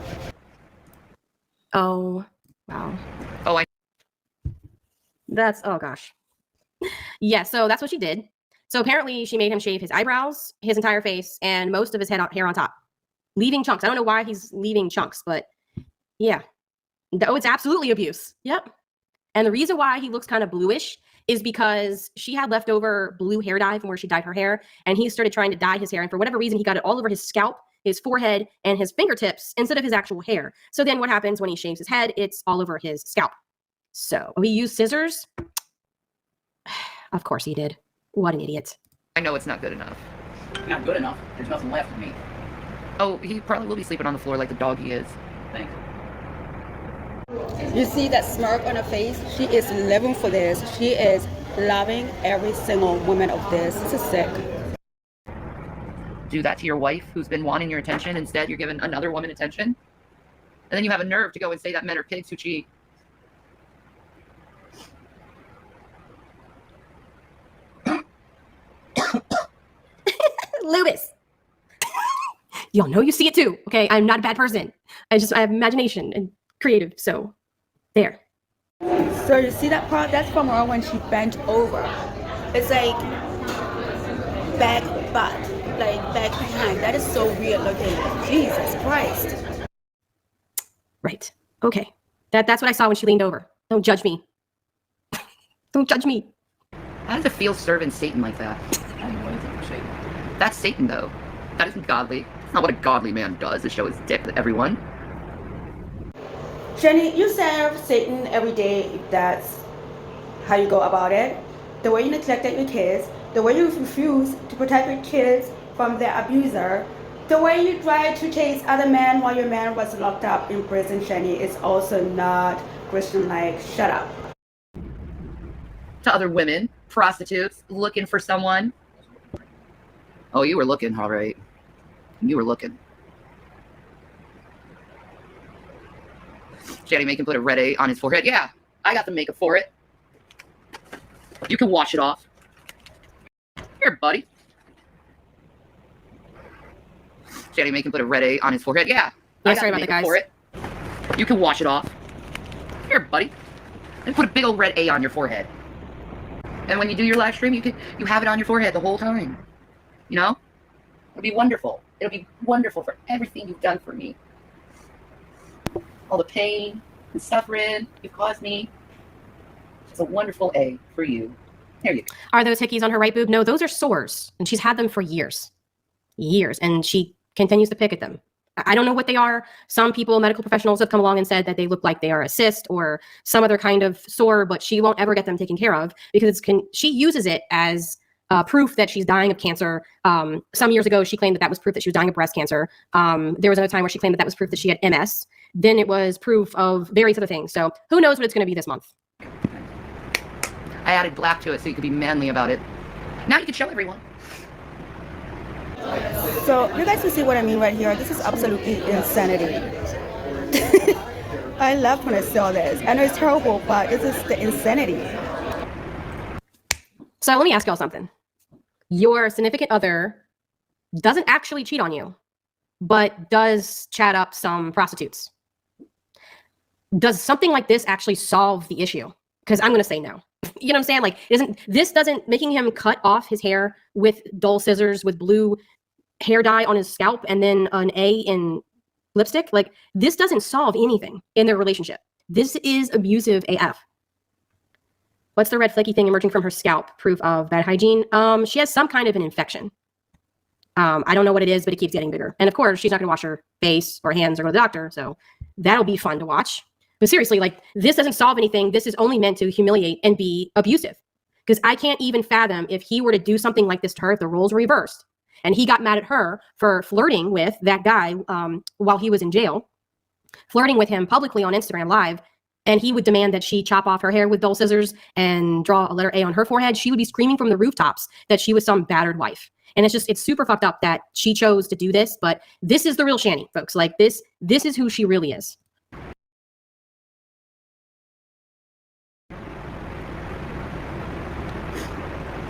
Oh, wow. Oh, Oh gosh. Yeah, so that's what she did. So apparently she made him shave his eyebrows, his entire face, and most of his hair on top, leaving chunks. I don't know why he's leaving chunks, but yeah. Oh, it's absolutely abuse. Yep. And the reason why he looks kind of bluish is because she had leftover blue hair dye from where she dyed her hair, and he started trying to dye his hair, and for whatever reason, he got it all over his scalp, his forehead, and his fingertips instead of his actual hair. So then what happens when he shaves his head? It's all over his scalp. So he used scissors. Of course he did. What an idiot. I know it's not good enough. Not good enough. There's nothing left of me. Oh, he probably will be sleeping on the floor like the dog he is. Thanks. You see that smirk on her face? She is living for this. She is loving every single moment of this. This is sick. Do that to your wife who's been wanting your attention. Instead, you're giving another woman attention. And then you have a nerve to go and say that men are pigs who cheat. Lewis. Y'all know you see it too. Okay, I'm not a bad person. I have imagination and creative. So there. So you see that part? That's from her when she bent over. It's like back butt, like back behind. That is so weird looking. Jesus Christ. Right. Okay. That's what I saw when she leaned over. Don't judge me. Don't judge me. How does it feel serving Satan like that? I don't know anything from Satan. That's Satan, though. That isn't godly. It's not what a godly man does, to show his dick to everyone. Jenny, you serve Satan every day if that's how you go about it. The way you neglected your kids, the way you refuse to protect your kids from their abuser, the way you tried to chase other men while your man was locked up in prison, Jenny, is also not Christian-like. Shut up. To other women, prostitutes, looking for someone. Oh, you were looking, all right. You were looking. Shanny make him put a red A on his forehead. Yeah, I got the makeup for it. You can wash it off. Here, buddy. Shanny make him put a red A on his forehead. Yeah, I got sorry the about that, makeup for it. You can wash it off. Here, buddy. And put a big old red A on your forehead. And when you do your live stream, you have it on your forehead the whole time. You know? It'll be wonderful. It'll be wonderful for everything you've done for me. All the pain and suffering you've caused me. It's a wonderful A for you. There you go. Are those hickeys on her right boob? No, those are sores. And she's had them for years. Years. And she continues to pick at them. I don't know what they are. Some people, medical professionals, have come along and said that they look like they are a cyst or some other kind of sore, but she won't ever get them taken care of because she uses it as proof that she's dying of cancer. Some years ago, she claimed that was proof that she was dying of breast cancer. There was another time where she claimed that was proof that she had MS. Then it was proof of various other things. So who knows what it's going to be this month. I added black to it so you could be manly about it. Now you can show everyone. So you guys can see what I mean right here. This is absolutely insanity. I love when I saw this. I know it's terrible, but this is the insanity. So let me ask y'all something. Your significant other doesn't actually cheat on you, but does chat up some prostitutes. Does something like this actually solve the issue? Because I'm going to say no. You know what I'm saying? Like, doesn't making him cut off his hair with dull scissors with blue hair dye on his scalp and then an A in lipstick, like, this doesn't solve anything in their relationship. This is abusive AF. What's the red flaky thing emerging from her scalp? Proof of bad hygiene. She has some kind of an infection. I don't know what it is, but it keeps getting bigger. And of course, she's not going to wash her face or hands or go to the doctor. So that'll be fun to watch. But seriously, like, this doesn't solve anything. This is only meant to humiliate and be abusive. Because I can't even fathom if he were to do something like this to her, if the roles were reversed. And he got mad at her for flirting with that guy while he was in jail, flirting with him publicly on Instagram Live. And he would demand that she chop off her hair with dull scissors and draw a letter A on her forehead. She would be screaming from the rooftops that she was some battered wife. And it's super fucked up that she chose to do this. But this is the real Shanny, folks. Like, this is who she really is.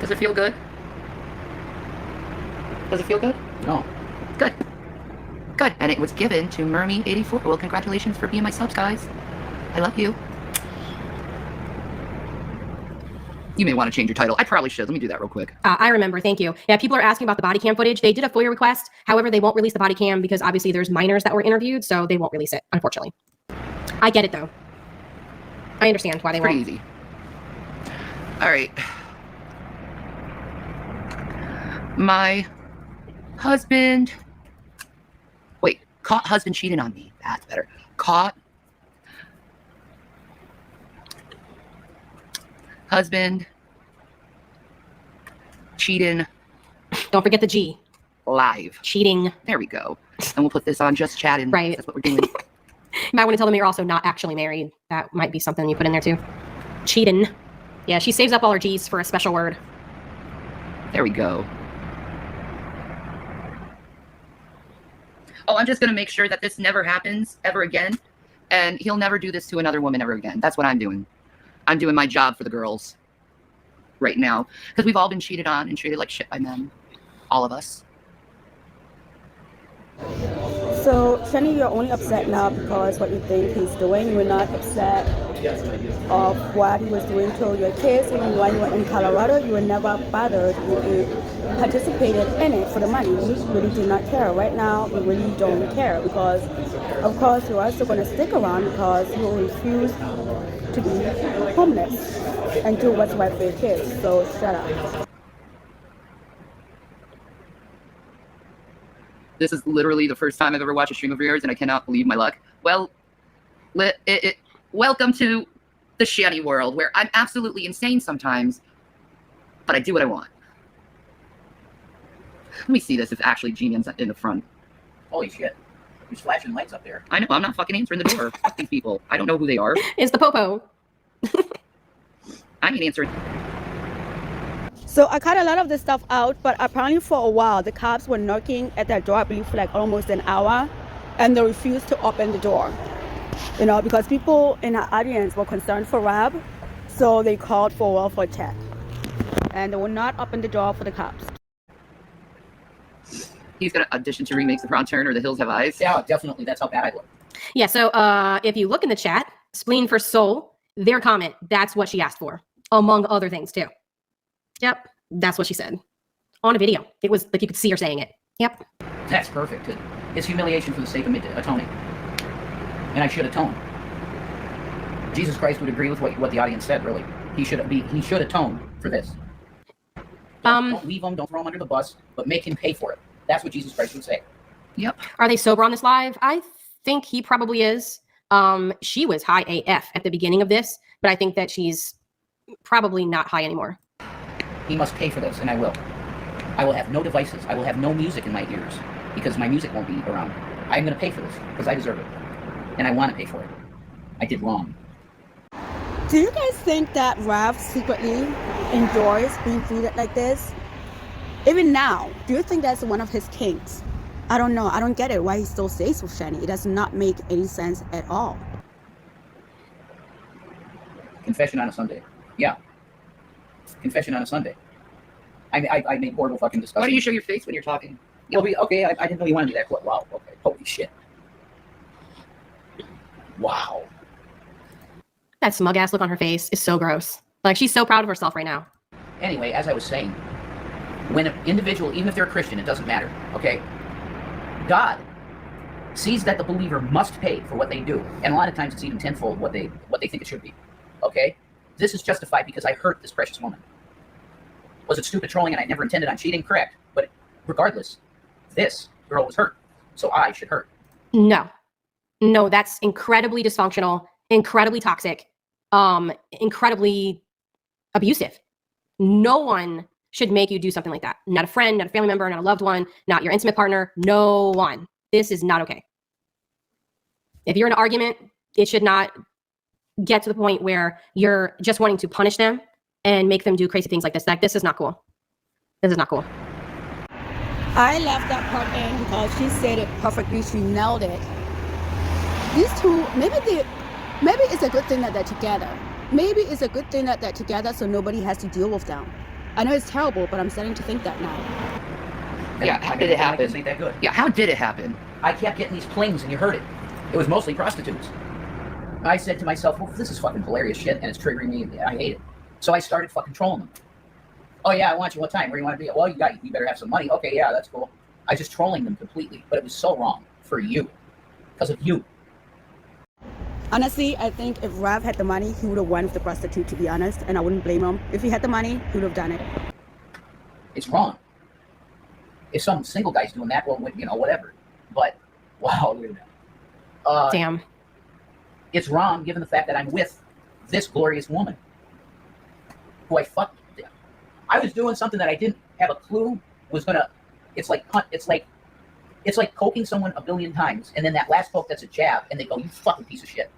Does it feel good? Does it feel good? No. Good. Good. And it was given to Mermy84. Well, congratulations for being my subs, guys. I love you. You may want to change your title. I probably should. Let me do that real quick. I remember. Thank you. Yeah, people are asking about the body cam footage. They did a FOIA request. However, they won't release the body cam because obviously there's minors that were interviewed, so they won't release it, unfortunately. I get it, though. I understand why they won't. Pretty easy. All right. My husband... Wait. Caught husband cheating on me. That's better. Caught husband cheating. Don't forget the G. Live. Cheating. There we go. And we'll put this on Just Chatting. Right. That's what we're doing. You might want to tell them you're also not actually married. That might be something you put in there too. Cheating. Yeah, she saves up all her G's for a special word. There we go. Oh, I'm just going to make sure that this never happens ever again. And he'll never do this to another woman ever again. That's what I'm doing. I'm doing my job for the girls right now. Because we've all been cheated on and treated like shit by men. All of us. So, Shani, you're only upset now because what you think he's doing. You're not upset of what he was doing to your kids. Even when you were in Colorado, you were never bothered. You participated in it for the money. You really did not care. Right now, you really don't care because, of course, you're also going to stick around because you refuse to be homeless and do what's right for your kids. So, shut up. This is literally the first time I've ever watched a stream of yours, and I cannot believe my luck. Well, welcome to the shanny world, where I'm absolutely insane sometimes, but I do what I want. Let me see this. It's actually Genie in the front. Holy shit. There's flashing lights up there. I know. I'm not fucking answering the door. Fuck these people. I don't know who they are. It's the popo. I ain't answering. So I cut a lot of this stuff out, but apparently for a while, the cops were knocking at that door, I believe for like almost an hour, and they refused to open the door. You know, because people in our audience were concerned for Rab, so they called for a welfare check. And they would not open the door for the cops. He's gonna audition to remake The Wrong Turn or The Hills Have Eyes. Yeah, definitely. That's how bad I look. Yeah, so if you look in the chat, Spleen for Soul, their comment, that's what she asked for, among other things too. Yep, that's what she said. On a video. It was like you could see her saying it. Yep. That's perfect. It's humiliation for the sake of atoning. And I should atone. Jesus Christ would agree with what the audience said, really. He should atone for this. Don't leave him, don't throw him under the bus, but make him pay for it. That's what Jesus Christ would say. Yep. Are they sober on this live? I think he probably is. She was high AF at the beginning of this, but I think that she's probably not high anymore. He must pay for this, and I will. I will have no devices. I will have no music in my ears because my music won't be around. I'm going to pay for this because I deserve it, and I want to pay for it. I did wrong. Do you guys think that Ralph secretly enjoys being treated like this? Even now, do you think that's one of his kinks? I don't know. I don't get it why he still stays with Shani. It does not make any sense at all. Confession on a Sunday. Yeah. Confession on a Sunday. I made horrible fucking disgusting. Why do you show your face when you're talking? Okay, I didn't know you wanted to do that. Wow, okay. Holy shit. Wow. That smug ass look on her face is so gross. Like, she's so proud of herself right now. Anyway, as I was saying, when an individual, even if they're a Christian, it doesn't matter, okay? God sees that the believer must pay for what they do. And a lot of times it's even tenfold what they think it should be, okay? This is justified because I hurt this precious woman. Was it stupid trolling and I never intended on cheating? Correct. But regardless, this girl was hurt, so I should hurt. No, that's incredibly dysfunctional, incredibly toxic, incredibly abusive. No one should make you do something like that. Not a friend, not a family member, not a loved one, not your intimate partner. No one. This is not okay. If you're in an argument, it should not get to the point where you're just wanting to punish them and make them do crazy things like this. Like, this is not cool. This is not cool. I left that part in because she said it perfectly. She nailed it. These two, maybe it's a good thing that they're together. Maybe it's a good thing that they're together so nobody has to deal with them. I know it's terrible, but I'm starting to think that now. Yeah, how did it happen? This ain't that good. Yeah, how did it happen? I kept getting these plings, and you heard it. It was mostly prostitutes. I said to myself, well, this is fucking hilarious shit, and it's triggering me. I hate it. So I started fucking trolling them. Oh, yeah, I want you. What time? Where do you want to be? Well, you better have some money. Okay, yeah, that's cool. I was just trolling them completely, but it was so wrong for you. Because of you. Honestly, I think if Rav had the money, he would have won with the prostitute, to be honest, and I wouldn't blame him. If he had the money, he would have done it. It's wrong. If some single guy's doing that, well, whatever. But, wow, look at that. Damn. It's wrong given the fact that I'm with this glorious woman who I fucked. I was doing something that I didn't have a clue was gonna. It's like poking someone a billion times, and then that last poke that's a jab, and they go, "You fucking piece of shit."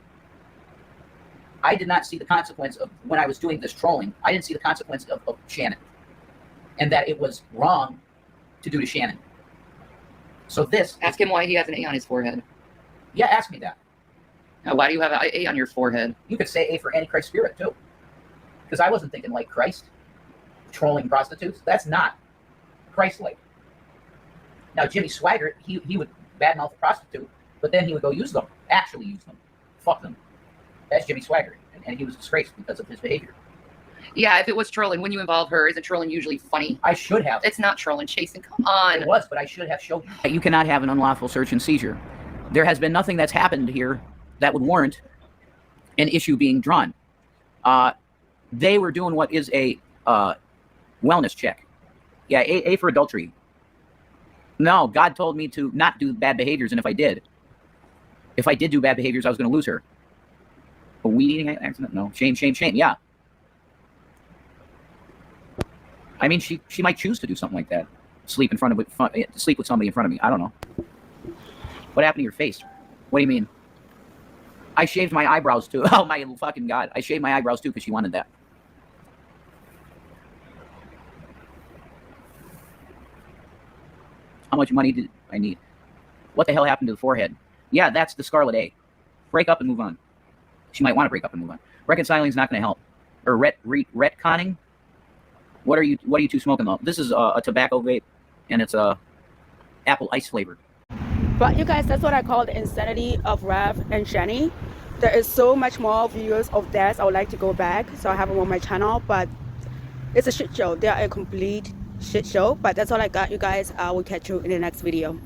I did not see the consequence of when I was doing this trolling. I didn't see the consequence of Shannon, and that it was wrong to do to Shannon. So this. Ask him why he has an A on his forehead. Yeah, ask me that. Now, why do you have an A on your forehead? You could say A for Antichrist spirit too, because I wasn't thinking like Christ, trolling prostitutes. That's not Christ-like. Now Jimmy Swaggart, he would badmouth a prostitute, but then he would go use them, actually use them, fuck them. That's Jimmy Swagger, and he was disgraced because of his behavior. Yeah, if it was trolling, when you involve her, isn't trolling usually funny? I should have. It's not trolling, Jason. Come on. It was, but I should have showed you. You cannot have an unlawful search and seizure. There has been nothing that's happened here that would warrant an issue being drawn. They were doing what is a wellness check. Yeah, A for adultery. No, God told me to not do bad behaviors, and if I did do bad behaviors, I was going to lose her. A weed eating accident? No. Shame, shame, shame. Yeah. I mean, she might choose to do something like that. Sleep with somebody in front of me. I don't know. What happened to your face? What do you mean? I shaved my eyebrows too. Oh my fucking God. I shaved my eyebrows too because she wanted that. How much money did I need? What the hell happened to the forehead? Yeah, that's the Scarlet A. Break up and move on. She might want to break up and move on. Reconciling is not going to help. Or retconning? What are you two smoking though? This is a tobacco vape, and it's a apple ice flavored. But you guys, that's what I call the insanity of Rav and Shanny. There is so much more videos of that. I would like to go back, so I have them on my channel, but it's a shit show. They are a complete shit show. But that's all I got, you guys. I will catch you in the next video.